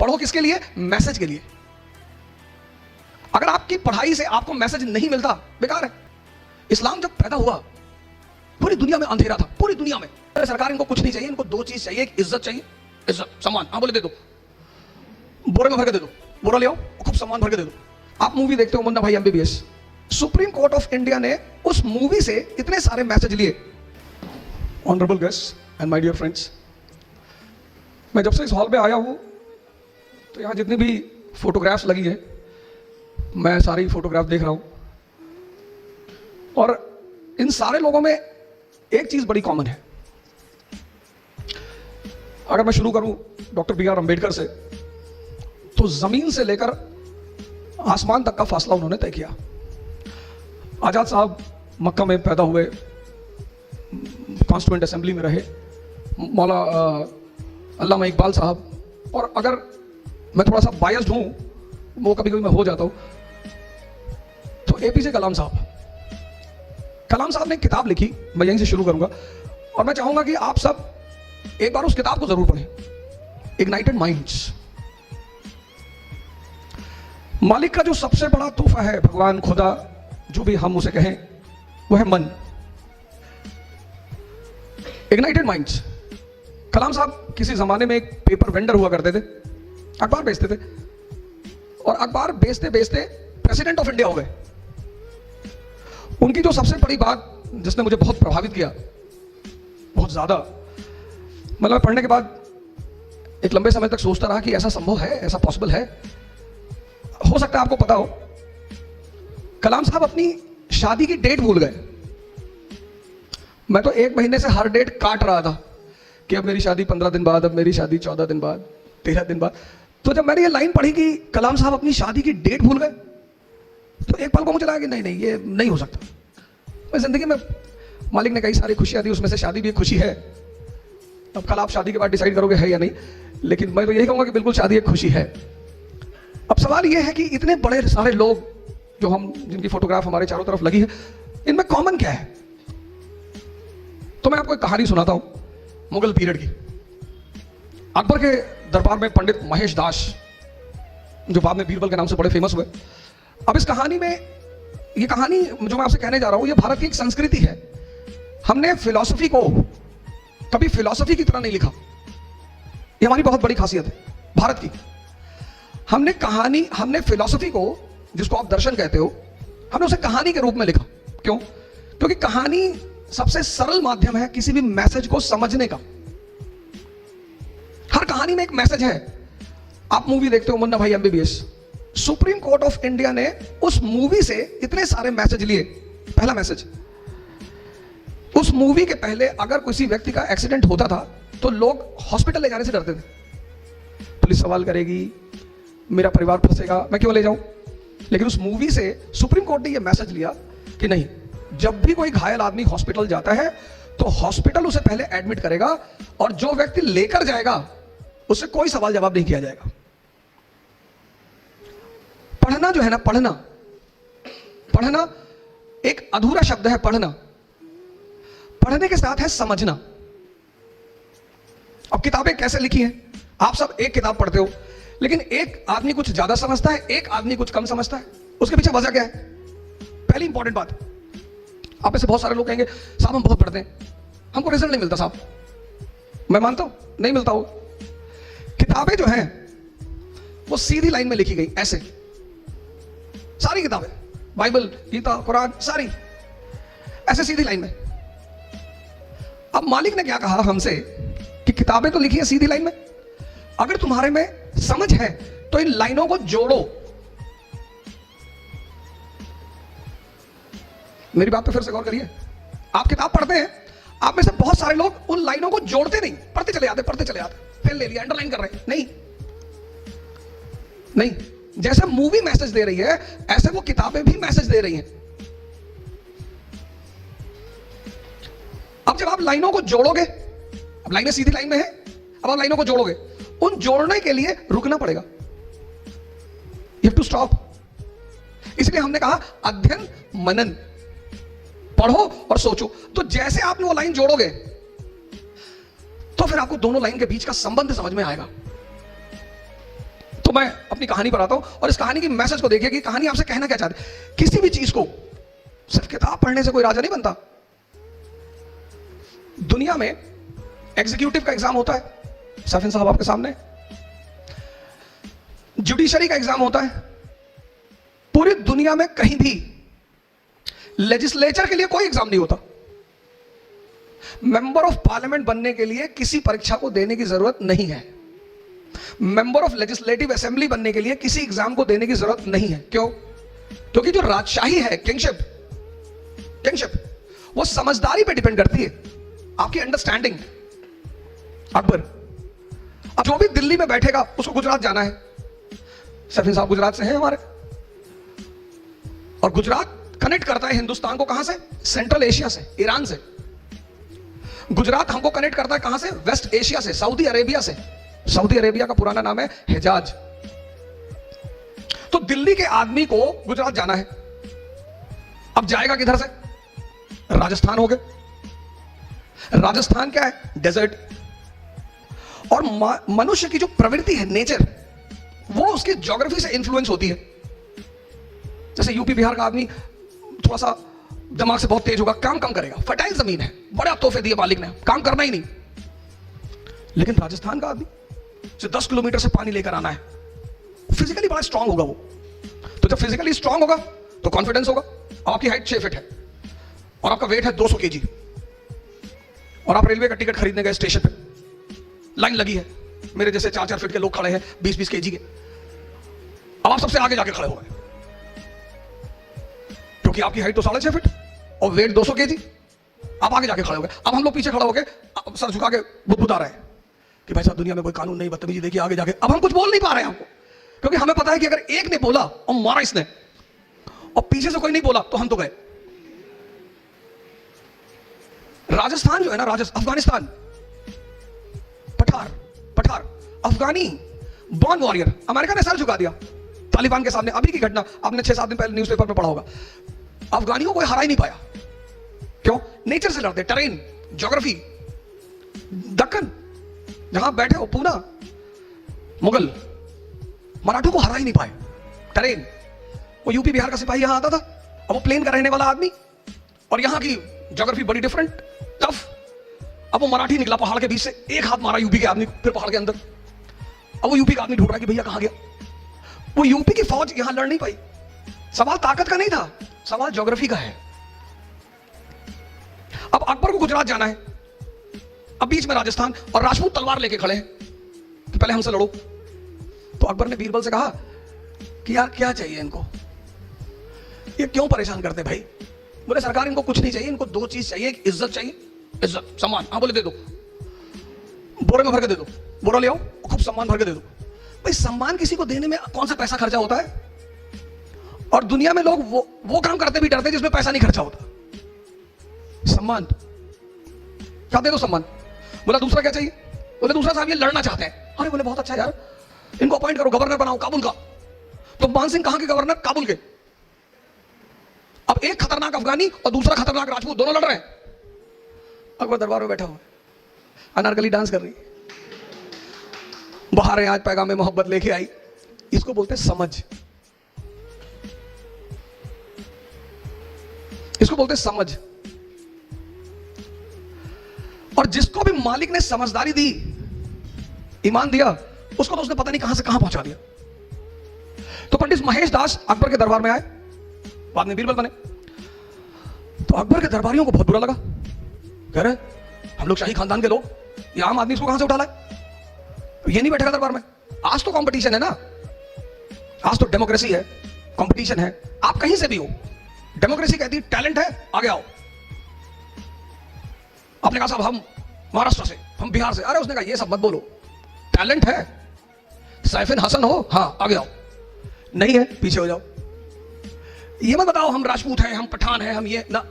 पढ़ो किसके लिए? मैसेज के लिए। अगर आपकी पढ़ाई से आपको मैसेज नहीं मिलता, बेकार है। इस्लाम जब पैदा हुआ पूरी दुनिया में अंधेरा था, पूरी दुनिया में। सरकार इनको कुछ नहीं चाहिए, इनको दो चीज चाहिए, एक इज्जत चाहिए, इज्जत सम्मान। हाँ बोले दे दो, बोरे में भर के दे दो, बोरा ले आओ, खूब सम्मान भर के दे दो। आप मूवी देखते हो Munna Bhai MBBS, Supreme Court of India ने उस मूवी से इतने सारे मैसेज लिए। Honourable guest and my dear friends, मैं जब से इस हॉल में आया हूं तो यहां जितनी भी फोटोग्राफ्स लगी है, मैं सारी फोटोग्राफ देख रहा हूं, और इन सारे लोगों में एक चीज बड़ी कॉमन है। अगर मैं शुरू करूं डॉक्टर बी आर अम्बेडकर से, तो जमीन से लेकर आसमान तक का फासला उन्होंने तय किया। आजाद साहब मक्का में पैदा हुए, कॉन्स्टिट्यूएंट असेंबली में रहे, मौला अल्लामा इकबाल साहब, और अगर मैं थोड़ा सा बायस्ड हूं, वो कभी कभी मैं हो जाता हूं, तो एपीजे कलाम साहब। कलाम साहब ने एक किताब लिखी, मैं यहीं से शुरू करूंगा, और मैं चाहूंगा कि आप सब एक बार उस किताब को जरूर पढ़ें, इग्नाइटेड माइंड्स। मालिक का जो सबसे बड़ा तोहफा है, भगवान, खुदा, जो भी हम उसे कहें, वो है मन। Ignited minds. कलाम साहब किसी जमाने में एक पेपर वेंडर हुआ करते थे, अखबार बेचते थे, और अखबार बेचते बेचते प्रेसिडेंट ऑफ इंडिया हो गए। उनकी जो सबसे बड़ी बात जिसने मुझे बहुत प्रभावित किया, बहुत ज्यादा, मतलब पढ़ने के बाद एक लंबे समय तक सोचता रहा कि ऐसा संभव है, ऐसा पॉसिबल है, हो सकता है आपको पता हो। कलाम साहब अपनी शादी की डेट भूल गए। मैं तो 1 महीने से हर डेट काट रहा था कि अब मेरी शादी 15 दिन बाद, अब मेरी शादी 14 दिन बाद, 13 दिन बाद। तो जब मैंने ये लाइन पढ़ी कि कलाम साहब अपनी शादी की डेट भूल गए, तो एक पल को मुझे लगा कि नहीं नहीं, ये नहीं हो सकता। मैं जिंदगी में मालिक ने कई सारी खुशियां दी, उसमें से शादी भी एक खुशी है। अब कल आप शादी के बाद डिसाइड करोगे है या नहीं, लेकिन मैं तो यही कहूंगा कि बिल्कुल शादी एक खुशी है। अब सवाल यह है कि इतने बड़े सारे लोग जो हम, जिनकी फोटोग्राफ हमारे चारों तरफ लगी है, इनमें कॉमन क्या है? तो मैं आपको एक कहानी सुनाता हूं मुगल पीरियड की। अकबर के दरबार में पंडित महेश दास, जो बाद में बीरबल के नाम से बड़े फेमस हुए। अब इस कहानी में, ये कहानी जो मैं आपसे कहने जा रहा हूं, ये भारत की एक संस्कृति है। हमने फिलॉसफी को कभी फिलॉसफी की तरह नहीं लिखा, ये हमारी बहुत बड़ी खासियत है भारत की। हमने फिलॉसफी को, जिसको आप दर्शन कहते हो, हमने उसे कहानी के रूप में लिखा। क्यों? क्योंकि कहानी सबसे सरल माध्यम है किसी भी मैसेज को समझने का। हर कहानी में एक मैसेज है। आप मूवी देखते हो Munna Bhai MBBS, Supreme Court of India ने उस मूवी से इतने सारे मैसेज लिए। पहला मैसेज, उस मूवी के पहले अगर किसी व्यक्ति का एक्सीडेंट होता था तो लोग हॉस्पिटल ले जाने से डरते थे। पुलिस सवाल करेगी, मेरा परिवार फंसेगा, मैं क्यों ले जाऊं? लेकिन उस मूवी से सुप्रीम कोर्ट ने यह मैसेज लिया कि नहीं, जब भी कोई घायल आदमी हॉस्पिटल जाता है तो हॉस्पिटल उसे पहले एडमिट करेगा, और जो व्यक्ति लेकर जाएगा उससे कोई सवाल जवाब नहीं किया जाएगा। पढ़ना जो है ना, पढ़ना एक अधूरा शब्द है। पढ़ने के साथ है समझना। अब किताबें कैसे लिखी हैं? आप सब एक किताब पढ़ते हो, लेकिन एक आदमी कुछ ज्यादा समझता है, एक आदमी कुछ कम समझता है। उसके पीछे वजह क्या है? पहली इंपॉर्टेंट बात, आप में से बहुत सारे लोग कहेंगे साहब हम बहुत पढ़ते हैं, हमको रिजल्ट नहीं मिलता। साहब मैं मानता हूं नहीं मिलता हो। किताबें जो हैं वो सीधी लाइन में लिखी गई, ऐसे सारी किताबें, बाइबल, गीता, कुरान, सारी ऐसे सीधी लाइन में। अब मालिक ने क्या कहा हमसे कि किताबें तो लिखी है सीधी लाइन में, अगर तुम्हारे में समझ है तो इन लाइनों को जोड़ो। मेरी बात पे फिर से गौर करिए। आप किताब पढ़ते हैं, आप में से बहुत सारे लोग उन लाइनों को जोड़ते नहीं, पढ़ते चले आते, पेन ले लिया, अंडरलाइन कर रहे हैं। नहीं, जैसे मूवी मैसेज दे रही है, ऐसे वो किताबें भी मैसेज दे रही हैं। अब जब आप लाइनों को जोड़ोगे, अब लाइनें सीधी लाइन में है, अब आप लाइनों को जोड़ोगे, उन जोड़ने के लिए रुकना पड़ेगा। You have to stop. इसलिए हमने कहा अध्ययन मनन, पढ़ो और सोचो। तो जैसे आपने वो लाइन जोड़ोगे तो फिर आपको दोनों लाइन के बीच का संबंध समझ में आएगा। तो मैं अपनी कहानी पर आता हूं और इस कहानी की मैसेज को देखिए कि कहानी आपसे कहना क्या चाहती है। किसी भी चीज को सिर्फ किताब पढ़ने से कोई राजा नहीं बनता। दुनिया में एग्जीक्यूटिव का एग्जाम होता है, सफिन साहब आपके सामने, जुडिशरी का एग्जाम होता है। पूरी दुनिया में कहीं भी लेजिस्लेचर के लिए कोई एग्जाम नहीं होता। मेंबर ऑफ पार्लियामेंट बनने के लिए किसी परीक्षा को देने की जरूरत नहीं है। मेंबर ऑफ लेजिस्लेटिव असेंबली बनने के लिए किसी एग्जाम को देने की जरूरत नहीं है। क्यों? क्योंकि जो राजशाही है, किंगशिप, वो समझदारी पे डिपेंड करती है, आपकी अंडरस्टैंडिंग। अकबर अब जो भी दिल्ली में बैठेगा उसको गुजरात जाना है। सफीन साहब गुजरात से हैं हमारे, और गुजरात कनेक्ट करता है हिंदुस्तान को कहां से? सेंट्रल एशिया से, ईरान से। गुजरात हमको कनेक्ट करता है कहां से? वेस्ट एशिया से, सऊदी अरेबिया से। सऊदी अरेबिया का पुराना नाम है हिजाज। तो दिल्ली के आदमी को गुजरात जाना है, अब जाएगा किधर से? राजस्थान हो गया। राजस्थान क्या है? डेजर्ट। और मनुष्य की जो प्रवृत्ति है, नेचर, वो उसकी ज्योग्राफी से इंफ्लुएंस होती है। जैसे यूपी बिहार का आदमी थोड़ा सा दिमाग से बहुत तेज होगा, काम कम करेगा, फर्टाइल जमीन है, बड़े तोहफे दिए मालिक ने, काम करना ही नहीं। लेकिन राजस्थान का आदमी जो 10 किलोमीटर से पानी लेकर आना है, फिजिकली बड़ा स्ट्रांग होगा वो। तो जब फिजिकली स्ट्रांग होगा तो कॉन्फिडेंस होगा। आपकी हाइट 6 फीट है और आपका वेट है 200 केजी, और आप रेलवे का टिकट खरीदने गए, स्टेशन पे लाइन लगी है, मेरे जैसे 4-4 फीट के लोग खड़े हैं 20-20 केजी के। अब आप सबसे आगे जाके खड़े हो गए क्योंकि आपकी हाइट तो 6.5 फीट और वेट 200 केजी। आप आगे जाके खड़े हो गए। अब हम लोग पीछे खड़े हो गए, सर झुका के बुदबुदा रहे हैं कि भाई साहब दुनिया में कोई कानून नहीं, बदतमीजी देखिए आगे जाके। अब हम कुछ बोल नहीं पा रहे हैं हमको, क्योंकि हमें पता है कि अगर एक ने बोला और मारा इसने और पीछे से कोई नहीं बोला तो हम तो गए। राजस्थान जो है ना, अफगानिस्तान, पठार अफगानी बॉर्न वॉरियर, अमेरिका ने सर झुका दिया तालिबान के सामने। अभी की घटना आपने 6-7 दिन पहले न्यूज़पेपर में पढ़ा होगा। अफगानियों को हरा ही नहीं पाया। क्यों? नेचर से लड़ते, टेरेन, ज्योग्राफी। दक्कन जहां बैठे हो, पूना, मुगल, मराठों को हरा ही नहीं पाए, टेरेन। वो यूपी बिहार का सिपाही यहां आता था, अब वो प्लेन का रहने वाला आदमी, और यहां की ज्योग्राफी बड़ी डिफरेंट, टफ। अब वो मराठी निकला पहाड़ के बीच से, एक हाथ मारा यूपी के आदमी, फिर पहाड़ के अंदर। अब वो यूपी का आदमी ढूंढ रहा है कि भैया कहां गया। वो यूपी की फौज यहां लड़ नहीं पाई। सवाल ताकत का नहीं था, सवाल ज्योग्राफी का है। अब अकबर को गुजरात जाना है, अब बीच में राजस्थान, और राजपूत तलवार लेके खड़े हैं कि पहले हमसे लड़ो। तो अकबर ने बीरबल से कहा कि यार क्या चाहिए इनको, ये क्यों परेशान करते भाई? बोले सरकार इनको कुछ नहीं चाहिए, इनको 2 चीज चाहिए, एक इज्जत चाहिए, इज्जत, सम्मान। हाँ बोले दे दो, बोरे में भर के दे दो, बोरा ले आओ, खूब सम्मान भर के दे दो। भाई सम्मान किसी को देने में कौन सा पैसा खर्चा होता है? और दुनिया में लोग वो काम करते भी डरते जिसमें पैसा नहीं खर्चा होता। सम्मान क्या दे दो, सम्मान। बोला दूसरा क्या चाहिए? बोले दूसरा साहब ये लड़ना चाहते हैं। अरे बोले बहुत अच्छा यार, इनको अपॉइंट करो, गवर्नर बनाओ काबुल का। तो मान सिंह कहां के गवर्नर? काबुल के। अब एक खतरनाक अफगानी और दूसरा खतरनाक राजपूत, दोनों लड़ रहे हैं। अकबर दरबार में बैठा हुआ, अनारकली डांस कर रही, बाहर आज पैगाम में मोहब्बत लेके आई। इसको बोलते हैं समझ, इसको बोलते हैं समझ। और जिसको भी मालिक ने समझदारी दी, ईमान दिया, उसको तो उसने पता नहीं कहां से कहां पहुंचा दिया। तो पंडित महेश दास अकबर के दरबार में आए, बाद में बीरबल बने। तो अकबर के दरबारियों को बहुत बुरा लगा, कह रहे हम लोग शाही खानदान के लोग, ये आम आदमी इसको कहां से उठा लाए, ये नहीं बैठेगा दरबार में। आज तो कंपटीशन है ना, आज तो डेमोक्रेसी है, कंपटीशन है, आप कहीं से भी हो। डेमोक्रेसी कहती है टैलेंट है आगे आओ। आपने कहा साहब हम महाराष्ट्र से, हम बिहार से, अरे उसने कहा ये सब मत बोलो, टैलेंट है, सैफिन हसन हो, हाँ आगे आओ, नहीं है पीछे हो जाओ। ये मत बताओ हम राजपूत हैं, हम पठान हैं, हम ये ना,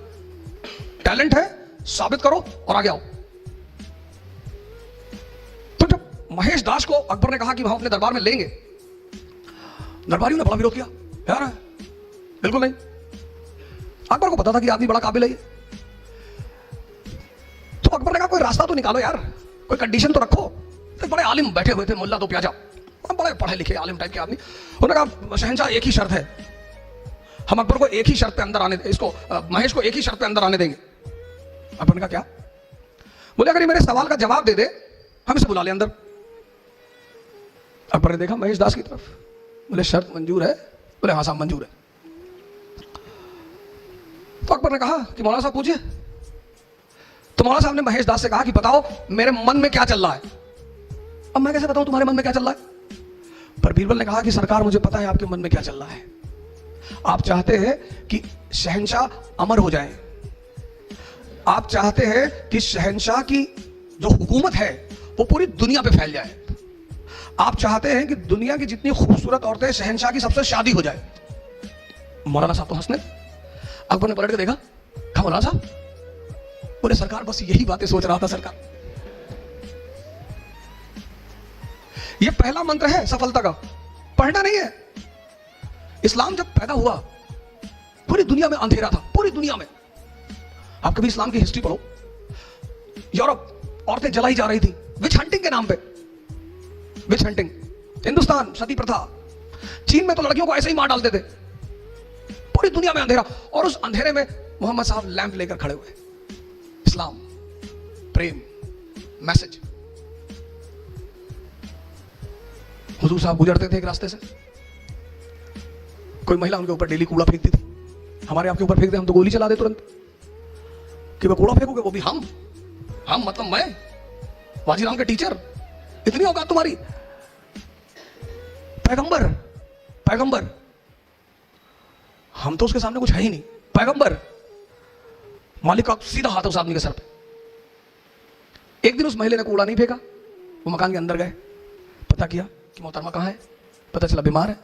टैलेंट है साबित करो और आगे आओ। तो जब महेश दास को अकबर ने कहा कि हम अपने दरबार में लेंगे, दरबारियों ने बड़ा विरोध किया, यार बिल्कुल नहीं। अकबर को पता था कि आदमी बड़ा काबिल है। तो अकबर ने कहा कोई रास्ता तो निकालो यार, कोई कंडीशन तो रखो। तो बड़े आलिम बैठे हुए थे, मुल्ला तो प्याजा, बड़े पढ़े लिखे आलिम टाइप के आदमी, उन्होंने कहा शहंशाह एक ही शर्त है, हम अकबर को एक ही शर्त पे अंदर आने, इसको महेश को एक ही शर्त पे अंदर आने देंगे। अकबर ने कहा क्या? बोले अगर ये मेरे सवाल का जवाब दे दे हम इसे बुला ले अंदर। अकबर ने देखा महेश दास की तरफ, बोले शर्त मंजूर है? बोले हाँ साहब मंजूर है। तो अकबर ने कहा कि मौलाना साहब पूछिए। तो मौलाना साहब ने महेश दास से कहा कि बताओ मेरे मन में क्या चल रहा है। अब मैं कैसे बताऊं तुम्हारे मन में क्या चल रहा है? पर बीरबल ने कहा कि सरकार मुझे पता है आपके मन में क्या चल रहा है। आप चाहते हैं कि शहंशाह अमर हो जाए, आप चाहते हैं कि शहंशाह की जो हुकूमत है वो पूरी दुनिया पे फैल जाए, आप चाहते हैं कि दुनिया की जितनी खूबसूरत औरतें शहंशाह की सबसे शादी हो जाए। मौलाना साहब तो हंसने। अकबर ने पलट के देखा, कहा मौलाना साहब? बोले सरकार बस यही बातें सोच रहा था सरकार। ये पहला मंत्र है सफलता का, पढ़ना नहीं है। इस्लाम जब पैदा हुआ पूरी दुनिया में अंधेरा था, पूरी दुनिया में। आप कभी इस्लाम की हिस्ट्री पढ़ो, यूरोप औरतें जलाई जा रही थी विच हंटिंग के नाम पे, विच हंटिंग। हिंदुस्तान सती प्रथा, चीन में तो लड़कियों को ऐसे ही मार डालते थे। पूरी दुनिया में अंधेरा, और उस अंधेरे में मोहम्मद साहब लैंप लेकर खड़े हुए। इस्लाम, प्रेम, मैसेज। हुजूर साहब गुजरते थे एक रास्ते से, कोई महिला उनके ऊपर डेली कूड़ा फेंकती थी। हमारे आपके ऊपर फेंक दे हम तो गोली चला दे तुरंत, कि मैं कूड़ा फेंकोगे, वो भी हम मतलब मैं वाजीराम के टीचर, इतनी औकात तुम्हारी? पैगंबर, पैगंबर, हम तो उसके सामने कुछ है ही नहीं। पैगंबर, मालिक का सीधा हाथ उस आदमी के सर पे। एक दिन उस महिला ने कूड़ा नहीं फेंका, वो मकान के अंदर गए, पता किया कि मोहतरमा कहाँ है, पता चला बीमार है।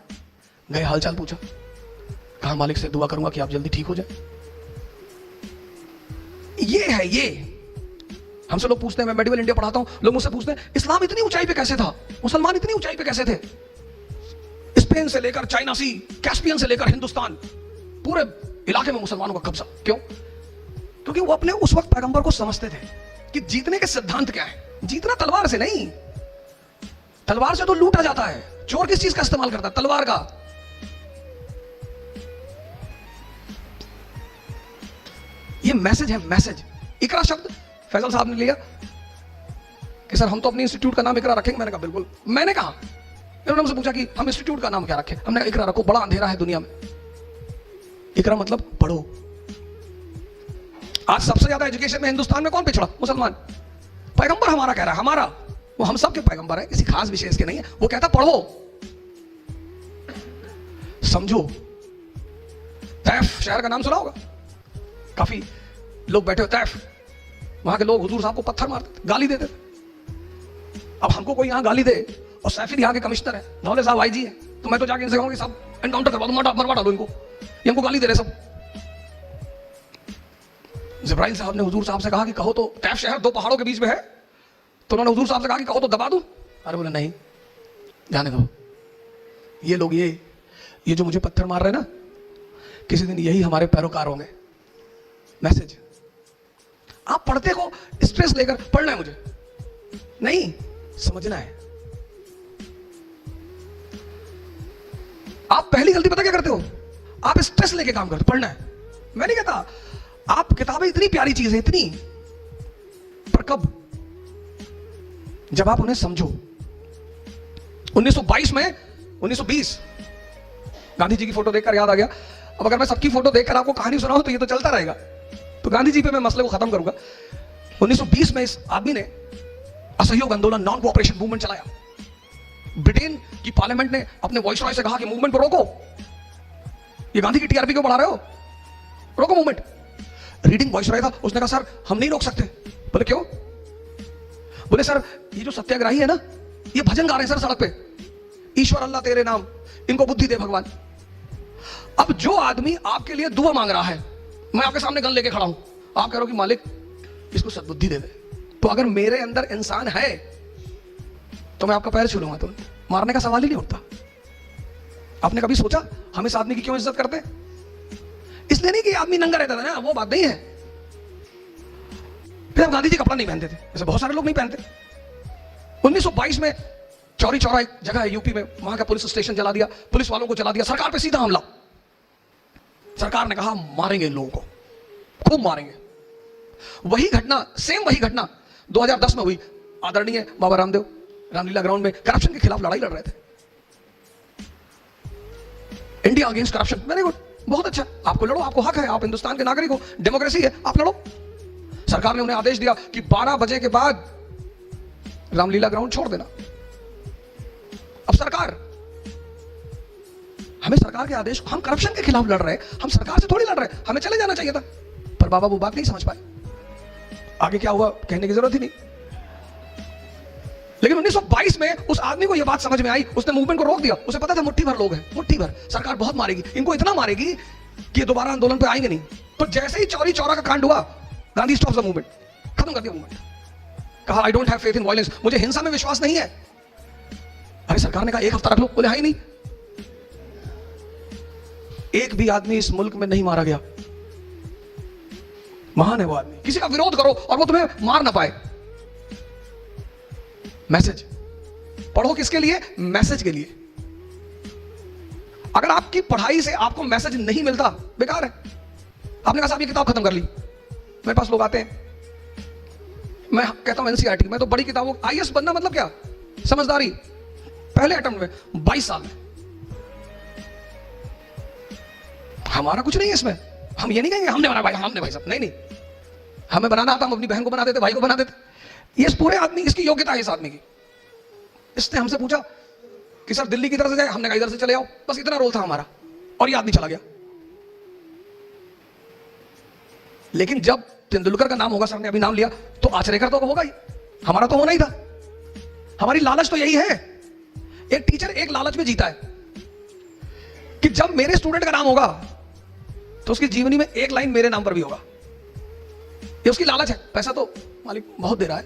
गए हालचाल पूछा, कहा मालिक से दुआ करूंगा कि आप जल्दी ठीक हो जाए। ये है ये। हमसे लोग पूछते हैं, मैं मेडिवल इंडिया पढ़ाता हूं, लोग मुझसे पूछते हैं इस्लाम इतनी ऊंचाई पे कैसे था, मुसलमान इतनी ऊंचाई पे कैसे थे? स्पेन से लेकर चाइना सी, कैस्पियन से लेकर हिंदुस्तान, पूरे इलाके में मुसलमानों का कब्जा। क्यों? क्योंकि वो अपने उस वक्त पैगंबर को समझते थे कि जीतने के सिद्धांत क्या है। जीतना तलवार से नहीं, तलवार से तो लूटा जाता है। चोर किस चीज का इस्तेमाल करता है? तलवार का। ये मैसेज है, मैसेज। इकरा शब्द फैसल साहब ने लिया कि सर हम तो अपनी इंस्टीट्यूट का नाम इकरा रखेंगे। मैंने कहा बिल्कुल। मैंने कहा, इन्होंने मुझसे पूछा कि हम इंस्टीट्यूट का नाम क्या रखें, हमने कहा इकरा रखो, बड़ा अंधेरा है दुनिया में। इकरा मतलब पढ़ो। आज सबसे ज्यादा एजुकेशन में हिंदुस्तान में कौन पिछड़ा? मुसलमान। पैगंबर हमारा कह रहा है, हमारा, वो हम सब के पैगंबर है, किसी खास विशेष के नहीं है। वो कहता पढ़ो, समझो। तैफ शहर का नाम सुना होगा, काफी लोग बैठे हो तैफ, वहां के लोग हुजूर साहब को पत्थर मारते थे, गाली देते थे। अब हमको कोई यहां गाली दे, और सैफी यहाँ के कमिश्नर है, धौले साहब आईजी है, तो मैं तो जाके इनसे कहूंगा कि सब एनकाउंटर करवा दो, मरवा डालो इनको, ये हमको गाली दे रहे सब। जिब्राइल साहब ने हुजूर साहब से कहा कि कहो तो, तैफ शहर दो पहाड़ों के बीच में है, तो उन्होंने हुजूर साहब से कहा कि कहो तो दबा दूं। अरे बोले नहीं, जाने दो। ये लोग ये जो मुझे पत्थर मार रहे हैं ना, किसी दिन यही हमारे पैरोकार होंगे। मैसेज। आप पढ़ते हो स्ट्रेस लेकर, पढ़ना है मुझे नहीं, समझना है। आप पहली गलती पता क्या करते हो? आप स्ट्रेस लेके काम करते, पढ़ना है। मैं नहीं कहता, आप किताबें इतनी प्यारी चीज है, इतनी, पर कब? जब आप उन्हें समझो। 1922 में 1920 गांधी जी की फोटो देखकर याद आ गया। अब अगर मैं सबकी फोटो देखकर आपको कहानी सुनाऊं तो ये तो चलता रहेगा, तो गांधी जी पे मैं मसले को खत्म करूंगा। 1920 में इस आदमी ने असहयोग आंदोलन, नॉन कोऑपरेशन मूवमेंट चलाया। ब्रिटेन की पार्लियामेंट ने अपने वॉइसरॉय से कहा कि मूवमेंट को रोको, ये गांधी की टीआरपी क्यों बढ़ा रहे हो, रोको मूवमेंट। रीडिंग वॉइसरॉय था, उसने कहा सर हम नहीं रोक सकते। बोले क्यों? बोले सर ये जो सत्याग्रही है ना, ये भजन गा रहे हैं सर सड़क पे, ईश्वर अल्लाह तेरे नाम, इनको बुद्धि दे भगवान। अब जो आदमी आपके लिए दुआ मांग रहा है, मैं आपके सामने गन लेके खड़ा हूं, आप कह रहे हो कि मालिक इसको सद्बुद्धि दे दे, तो अगर मेरे अंदर इंसान है तो मैं आपका पैर छू लूंगा, तुरंत मारने का सवाल ही नहीं उठता। आपने कभी सोचा हम इस आदमी की क्यों इज्जत करते? इसलिए नहीं कि आदमी नंगा रहता था ना, वो बात नहीं है। फिर गांधी जी कपड़ा नहीं पहनते थे, ऐसे बहुत सारे लोग नहीं पहनते। 1922 में चौरी चौरा एक जगह है यूपी में, वहां का पुलिस स्टेशन जला दिया, पुलिस वालों को जला दिया, सरकार पे सीधा हमला। सरकार ने कहा मारेंगे इन लोगों को, खूब मारेंगे। वही घटना, सेम वही घटना 2010 में हुई। आदरणीय बाबा रामदेव रामलीला ग्राउंड में करप्शन के खिलाफ लड़ाई लड़ रहे थे। India against corruption, very good, बहुत अच्छा, आपको लड़ो, आपको हक है, आप हिंदुस्तान के नागरिक हो, डेमोक्रेसी है, आप लड़ो। सरकार ने उन्हें आदेश दिया कि 12 बजे के बाद रामलीला ग्राउंड छोड़ देना। अब सरकार, हमें सरकार के आदेश, हम करप्शन के खिलाफ लड़ रहे हैं, हम सरकार से थोड़ी लड़ रहे हैं, हमें चले जाना चाहिए था। पर बाबा वो बात नहीं समझ पाए। आगे क्या हुआ कहने की जरूरत ही नहीं। लेकिन 1922 में उस आदमी को यह बात समझ में आई, उसने मूवमेंट को रोक दिया। उसे पता था मुट्ठी भर लोग हैं, मुट्ठी भर, सरकार बहुत मारेगी, इनको इतना मारेगी कि ये दोबारा आंदोलन पे आएंगे नहीं। तो जैसे ही चौरी चौरा का कांड हुआ, गांधी स्टॉप द मूवमेंट, खत्म कर दिया मूवमेंट। कहा I don't have faith in violence, मुझे हिंसा में विश्वास नहीं है। अरे सरकार ने कहा एक हफ्ता रख लो, बोले हाँ ही नहीं। एक भी आदमी इस मुल्क में नहीं मारा गया। महान है वो आदमी। किसी का विरोध करो और वो तुम्हें मार ना पाए। मैसेज पढ़ो, किसके लिए? मैसेज के लिए। अगर आपकी पढ़ाई से आपको मैसेज नहीं मिलता, बेकार है। आपने कहा साहब ये किताब खत्म कर ली, मेरे पास लोग आते हैं, मैं कहता हूं एनसीईआरटी, मैं तो बड़ी किताबों, आईएएस बनना मतलब क्या? समझदारी, पहले अटेम्प्ट में 22 साल में। हमारा कुछ नहीं है इसमें, हम ये नहीं कहेंगे हमने बना भाई, हमने भाई साहब, नहीं नहीं, हमें बनाना आता, हम अपनी बहन को बना देते, भाई को बना देते। ये पूरे आदमी, इसकी योग्यता है इस आदमी की। इसने हमसे पूछा कि सर दिल्ली की तरफ से जाए, हमने कहा इधर से चले आओ, बस इतना रोल था हमारा, और ये आदमी चला गया। लेकिन जब तेंदुलकर का नाम होगा, सर ने अभी नाम लिया, तो आचरेकर तो होगा ही, हमारा तो होना ही था। हमारी लालच तो यही है। एक टीचर एक लालच में जीता है कि जब मेरे स्टूडेंट का नाम होगा तो उसकी जीवनी में एक लाइन मेरे नाम पर भी होगा। ये उसकी लालच है। पैसा तो मालिक बहुत दे रहा है।